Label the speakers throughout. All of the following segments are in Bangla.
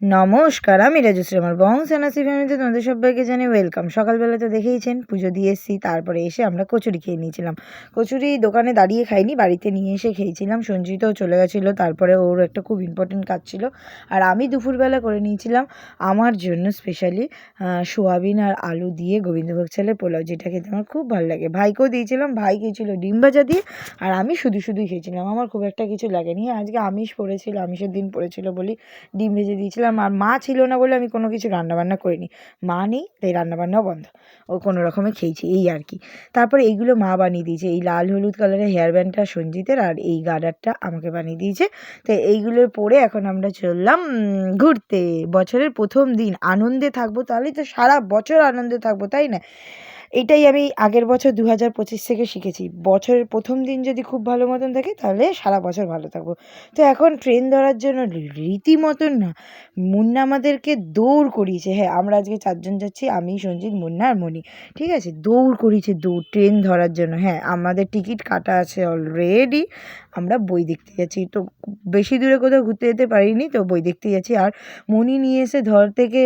Speaker 1: নমস্কার, আমি রাজশ্রী। আমার বংশ এনআরসি ফ্যামিলিতে তোমাদের সবাইকে জানাই ওয়েলকাম। সকালবেলা তো দেখেইছেন পুজো দিয়ে এসেছি, তারপরে এসে আমরা কচুরি খেয়ে নিয়েছিলাম। কচুরি দোকানে দাঁড়িয়ে খাইনি, বাড়িতে নিয়ে এসে খেয়েছিলাম। সঞ্জিতও চলে গেছিলো, তারপরে ওর একটা খুব ইম্পর্টেন্ট কাজ ছিল। আর আমি দুপুরবেলা করে নিয়েছিলাম আমার জন্য স্পেশালি সোয়াবিন আর আলু দিয়ে গোবিন্দভোগ চালের পোলাও, যেটা খেতে আমার খুব ভালো লাগে। ভাইকেও দিয়েছিলাম, ভাই খেয়েছিল ডিম ভাজা দিয়ে, আর আমি শুধুই খেয়েছিলাম। আমার খুব একটা কিছু লাগেনি। আজকে আমিষ পড়েছিল, আমিষের দিন পড়েছিল বলি ডিম ভেজে দিয়েছিলাম। আর মা ছিল না বলে আমি কোনো কিছু রান্নাবান্না করিনি। মা নেই তাই রান্নাবান্নাও বন্ধ, ও কোনো রকমে খেয়েছি এই আর কি। তারপরে এইগুলো মা বানিয়ে দিয়েছে, এই লাল হলুদ কালারের হেয়ার ব্যান্ডটা সঞ্জিতের, আর এই গার্ডারটা আমাকে বানিয়ে দিয়েছে। তো এইগুলো পরে এখন আমরা চললাম ঘুরতে। বছরের প্রথম দিন আনন্দে থাকবো, তাহলেই তো সারা বছর আনন্দে থাকবো, তাই না? এটাই আমি আগের বছর 2025 থেকে শিখেছি। বছরের প্রথম দিন যদি খুব ভালো মতন থাকে তাহলে সারা বছর ভালো থাকবো। তো এখন ট্রেন ধরার জন্য রীতিমতন না, মুন্না আমাদেরকে দৌড় করিয়েছে। হ্যাঁ, আমরা আজকে 4 জন যাচ্ছি, আমি, সঞ্জিত, মুন্না আর মণি। ঠিক আছে, দৌড় করিয়েছে, দৌড় ট্রেন ধরার জন্য। হ্যাঁ, আমাদের টিকিট কাটা আছে অলরেডি। আমরা বই দেখতে যাচ্ছি, তো বেশি দূরে কোথাও ঘুরতে যেতে পারিনি, তো বই দেখতে যাচ্ছি। আর মণি নিয়ে এসে ধর থেকে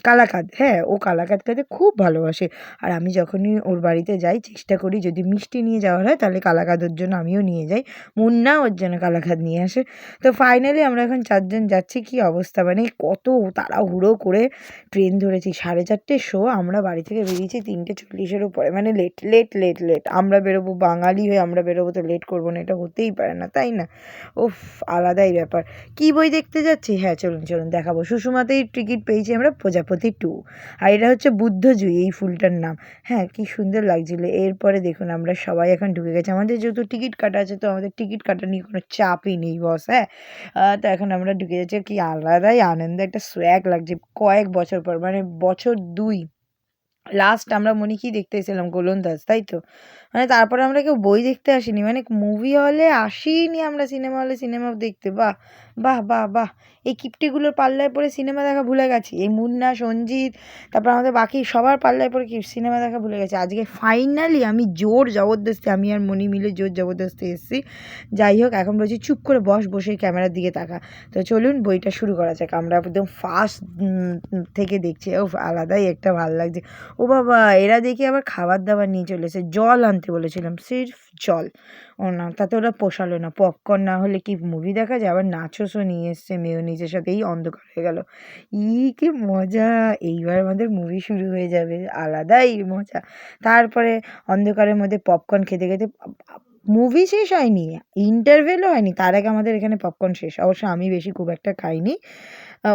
Speaker 1: কালাকাঁদ। হ্যাঁ, ও কালাকাঁদ খেতে খুব ভালোবাসে। আর আমি যখনই ওর বাড়িতে যাই চেষ্টা করি যদি মিষ্টি নিয়ে যাওয়ার হয় তাহলে কালাকাঁদ ওর জন্য আমিও নিয়ে যাই, মুন্না ওর জন্য কালাকাঁদ নিয়ে আসে। তো ফাইনালি আমরা এখন 4 জন যাচ্ছি। কী অবস্থা, মানে কত তাড়াহুড়ো করে ট্রেন ধরেছি। 4:30 শো, আমরা বাড়ি থেকে বেরিয়েছি 3:40-এর উপরে, মানে লেট লেট লেট লেট। আমরা বেরোবো, বাঙালি হয়ে আমরা বেরোবো, তো লেট করবো না? এটা হতেই পারে না, তাই না? উফ, আলাদাই ব্যাপার। কী বই দেখতে যাচ্ছি? হ্যাঁ, চলুন চলুন দেখাবো। সুষমাতেই টিকিট পেয়েছি আমরা, প্রজাপতি 2। আর এটা হচ্ছে বুদ্ধজয়ী, এই ফুলটার নাম। হ্যাঁ, কি সুন্দর লাগছিল। এরপরে দেখুন আমরা সবাই এখন ঢুকে গেছি। আমাদের যেহেতু টিকিট কাটা আছে, তো আমাদের টিকিট কাটা নিয়ে কোনো চাপই নেই বস। হ্যাঁ, তো এখন আমরা ঢুকে যাচ্ছি। কি আলাদাই আনন্দ, একটা সোয়াগ লাগছে কয়েক বছর পর, মানে বছর 2 লাস্ট আমরা মনে কি দেখতে এসেছিলাম, গোলন্দাজ, তাই তো? মানে তারপরে আমরা কেউ বই দেখতে আসিনি, মানে মুভি হলে আসিনি আমরা, সিনেমা হলে সিনেমা দেখতে। বাহ বাহ বাহ বাহ! এই কিপ্টেগুলোর পাল্লায় পড়ে সিনেমা দেখা ভুলে গেছি। এই মুন্না, সঞ্জিত, তারপর আমাদের বাকি সবার পাল্লায় পড়ে কি সিনেমা দেখা ভুলে গেছি। আজকে ফাইনালি আমি জোর জবরদস্তি, আমি আর মণি মিলে জোর জবরদস্তি এসেছি। যাই হোক, এখন বলছি চুপ করে বসে ক্যামেরার দিকে তাকা। তো চলুন বইটা শুরু করা যাক। আমরা একদম ফার্স্ট থেকে দেখছি। ও, আলাদাই একটা ভালো লাগছে। ও বাবা, এরা দেখি আবার খাবার দাবার নিয়ে চলে এসেছে। জল আনতে বলেছিলাম, সির্ফ জল। ও না, তাতে ওরা পোষালো না। পপকর্ন না হলে কি মুভি দেখা যায়? আবার নাচোসও নিয়ে এসছে মেয়োনিজের সাথে। এই অন্ধকার হয়ে গেল, কি মজা! এইবার আমাদের মুভি শুরু হয়ে যাবে, আলাদাই মজা। তারপরে অন্ধকারের মধ্যে পপকর্ন খেতে খেতে মুভি শেষ হয়নি, ইন্টারভেলও হয়নি, তার আগে আমাদের এখানে পপকর্ন শেষ। অবশ্য আমি বেশি খুব একটা খাইনি,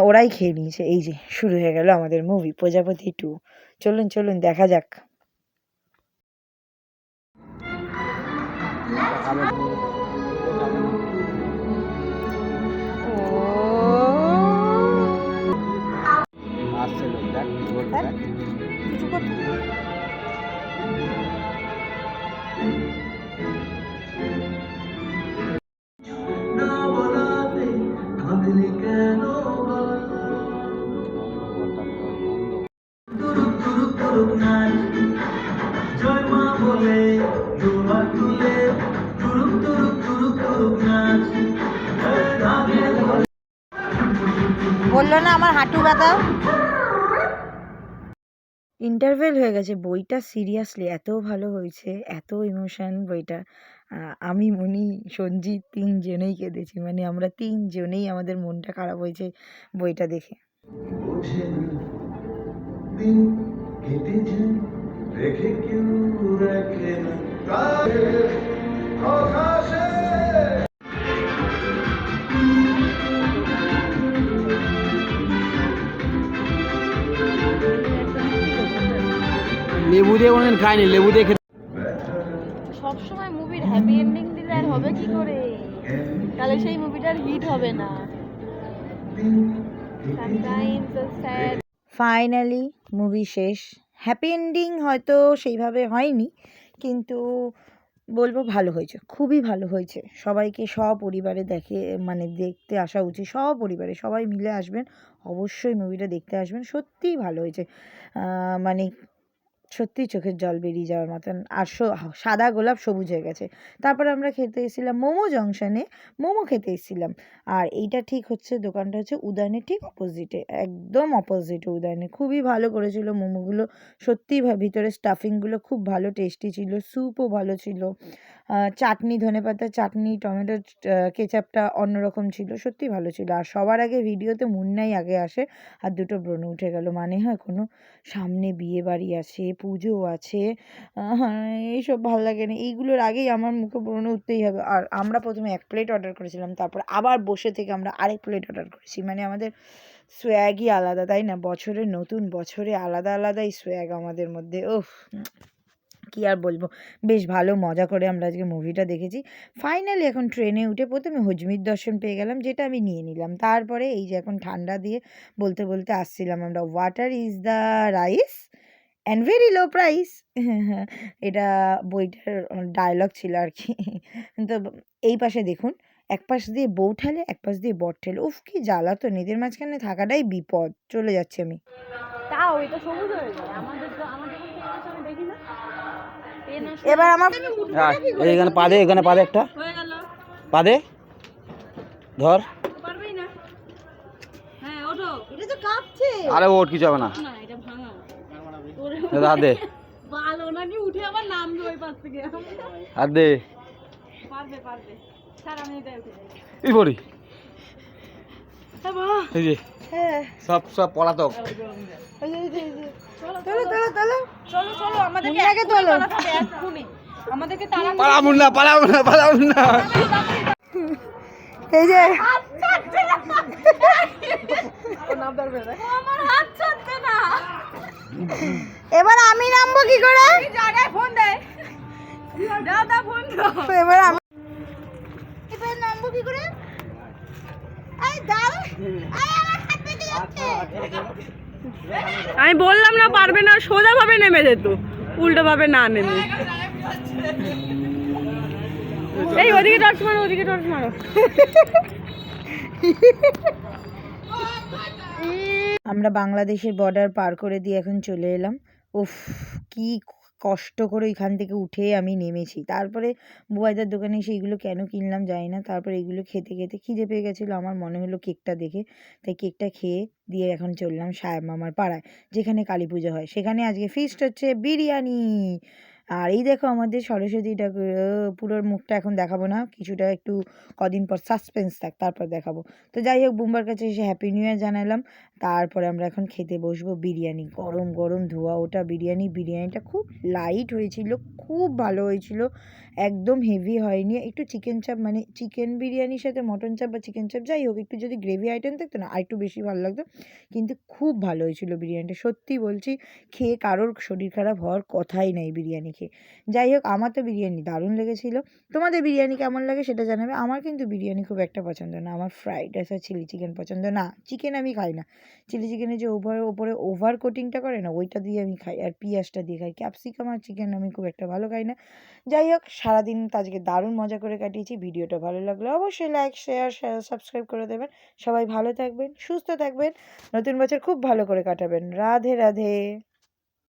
Speaker 1: ওরাই খেয়ে নিয়েছে। এই যে শুরু হয়ে গেল আমাদের মুভি প্রজাপতি 2। চলুন চলুন দেখা যাক। কিছু করতে বললো না আমার হাঁটু ব্যথা। ইন্টারভেল হয়ে গেছে, বইটা সিরিয়াসলি এত ভালো হয়েছে, এত ইমোশন বইটা। আমি, মণি, সঞ্জিত 3 জনেই কেঁদেছি, মানে আমরা 3 জনেই আমাদের মনটা খারাপ হয়েছে বইটা দেখে।
Speaker 2: লেবু দিয়ে কোনোদিন খাইনি, লেবু দিয়ে খেতে।
Speaker 3: সবসময় মুভির হ্যাপি এন্ডিং দিলে আর হবে কি করে? তাহলে সেই মুভিটার হিট হবে না। Sometimes sad.
Speaker 1: ফাইনালি মুভি শেষ। হ্যাপি এন্ডিং হয়তো সেইভাবে হয়নি, কিন্তু বলবো ভালো হয়েছে, খুবই ভালো হয়েছে। সবাইকে সপরিবারে মানে দেখতে আসা উচিত। সপরিবারে সবাই মিলে আসবেন, অবশ্যই মুভিটা দেখতে আসবেন। সত্যিই ভালো হয়েছে। মানে সত্যি চোখের জল বেরিয়ে যাওয়ার মতন। আর সাদা গোলাপ সবুজ হয়ে গেছে। তারপরে আমরা খেতে এসেছিলাম মোমো জংশনে, মোমো খেতে এসেছিলাম। আর এইটা ঠিক হচ্ছে, দোকানটা হচ্ছে উদয়নের ঠিক অপোজিটে, একদম অপোজিটে উদয়নের। খুবই ভালো করেছিল মোমোগুলো, সত্যিই ভিতরে স্টাফিংগুলো খুব ভালো টেস্টি ছিল, স্যুপও ভালো ছিল, চাটনি, ধনেপাতার চাটনি, টমেটো কেচাপটা অন্যরকম ছিল, সত্যিই ভালো ছিল। আর সবার আগে ভিডিওতে মুন্নাই আগে আসে, আর দুটো ব্রণ উঠে গেল। মানে হয় কোনো সামনে বিয়েবাড়ি আছে, পুজো আছে, এইসব ভাল লাগে না, এইগুলোর আগেই আমার মুখে ব্রণ উঠতেই হবে। আর আমরা প্রথমে 1 প্লেট অর্ডার করেছিলাম, তারপর আবার বসে থেকে আমরা আরেক প্লেট অর্ডার করেছি। মানে আমাদের সোয়াগই আলাদা, তাই না? বছরের নতুন বছরে আলাদা আলাদাই সোয়াগ আমাদের মধ্যে। ওফ, কি আর বলবো, বেশ ভালো মজা করে আমরা আজকে মুভিটা দেখেছি। ফাইনালি এখন ট্রেনে উঠে প্রথমে হজমির দর্শন পেয়ে গেলাম, যেটা আমি নিয়ে নিলাম। তারপরে এই যে এখন ঠান্ডা দিয়ে বলতে বলতে আসছিলাম আমরা, water is the rice and very low price. এটা বইটার ডায়লগ ছিল আর কি। তো এই পাশে দেখুন, এক পাশ দিয়ে বউ ঠেলে, এক পাশ দিয়ে বর ঠেলে। উফ, কি জ্বালাতন, এদের মাঝখানে থাকাটাই বিপদ। চলে যাচ্ছি আমি।
Speaker 3: তাও এটা সবুজ হয়ে যায়, আমাদের তো আমাদের আমি দেখি না।
Speaker 1: এবার আমার
Speaker 2: এখানে পা দে, এখানে পা দে, একটা
Speaker 3: হয়ে গেল,
Speaker 2: পা দে, ধর।
Speaker 3: পারবেই না। হ্যাঁ ওঠো, এটা তো কাঁপছে।
Speaker 2: আরে ওঠ, কিছু হবে না।
Speaker 3: না এটা ভাঙা,
Speaker 2: হাত দে,
Speaker 3: ভালো নাকি উঠে আবার নামবে ওই পাশ থেকে।
Speaker 2: হাত দে।
Speaker 3: পারবে পারবে, স্যার আমি এটাই উঠে যাই।
Speaker 2: এই পড়ি,
Speaker 3: হ্যাঁ বাবা,
Speaker 2: এই যে
Speaker 1: হ্যাঁ,
Speaker 2: সব পলাতক।
Speaker 1: চলো চলো চলো
Speaker 3: চলো চলো, আমাদেরকে
Speaker 1: আগে তোলো।
Speaker 3: এক্ষুনি আমাদেরকে তারা
Speaker 2: পালাবো না, পালাবো না, পালাবো না।
Speaker 1: এই যে
Speaker 3: আমার হাত ছাড়ছে না।
Speaker 1: এবার আমি নামবো কি করে?
Speaker 3: জায়গায় ফোন দেয়, দাদা ফোন দাও।
Speaker 1: এবার আমি এবার নামবো কি করে? এই দাও, আরে আমার হাত পেতে যাচ্ছে।
Speaker 3: আমি বললাম না পারবে না, সোজা ভাবে নেমে যেত, উল্টো ভাবে না নেমে। এই ওদিকে টর্চ মারো, ওদিকে টর্চ মারো।
Speaker 1: আমরা বাংলাদেশের বর্ডার পার করে দিয়ে এখন চলে এলাম। উফ, কি কষ্ট করে এখান থেকে উঠে আমি নেমেছি। তারপরে বুবাইদার দোকানে এসে এগুলো কেন কিনলাম জানি না। তারপরে এগুলো খেতে খেতে খিদে পেয়ে গেছিলো, আমার মনে হলো কেকটা দেখে, তাই কেকটা খেয়ে দিয়ে এখন চললাম সাহেব মামার পাড়ায়, যেখানে কালী পুজো হয়। সেখানে আজকে ফিস্ট হচ্ছে বিরিয়ানি। আর এই দেখো আমাদের সরস্বতী ঠাকুর, পুরোর মুখটা এখন দেখাবো না, কিছুটা একটু কদিন পর সাসপেন্স থাক, তারপর দেখাবো। তো যাই হোক, বুম্বার কাছে এসে হ্যাপি নিউ ইয়ার জানালাম। তারপরে আমরা এখন খেতে বসবো বিরিয়ানি, গরম গরম ধোয়া ওটা বিরিয়ানি। বিরিয়ানিটা খুব লাইট হয়েছিল, খুব ভালো হয়েছিল, একদম হেভি হয়নি। একটু চিকেন চাপ, মানে চিকেন বিরিয়ানির সাথে মটন চাপ বা চিকেন চাপ যাই হোক, একটু যদি গ্রেভি আইটেম থাকতো না, আর একটু বেশি ভালো লাগতো। কিন্তু খুব ভালো হয়েছিল বিরিয়ানিটা, সত্যি বলছি, খেয়ে কারোর শরীর খারাপ হওয়ার কথাই নাই বিরিয়ানি খেয়ে। যাই হোক, আমার তো বিরিয়ানি দারুণ লেগেছিল। তোমাদের বিরিয়ানি কেমন লাগে সেটা জানাবে। আমার কিন্তু বিরিয়ানি খুব একটা পছন্দ না, আমার ফ্রাইড রাইস আর চিলি চিকেন পছন্দ না। চিকেন আমি খাই না, চিলি চিকেনে যে ওপরে ওভার কোটিংটা করে না, ওইটা দিয়ে আমি খাই, আর পিঁয়াজটা দিয়ে খাই। ক্যাপসিকাম আর চিকেন আমি খুব একটা ভালো খাই না। যাই হোক, সারাদিন তো আজকে দারুণ মজা করে কাটিয়েছি। ভিডিওটা ভালো লাগলে অবশ্যই লাইক শেয়ার সাবস্ক্রাইব করে দেবেন। সবাই ভালো থাকবেন, সুস্থ থাকবেন, নতুন বছর খুব ভালো করে কাটাবেন। রাধে রাধে।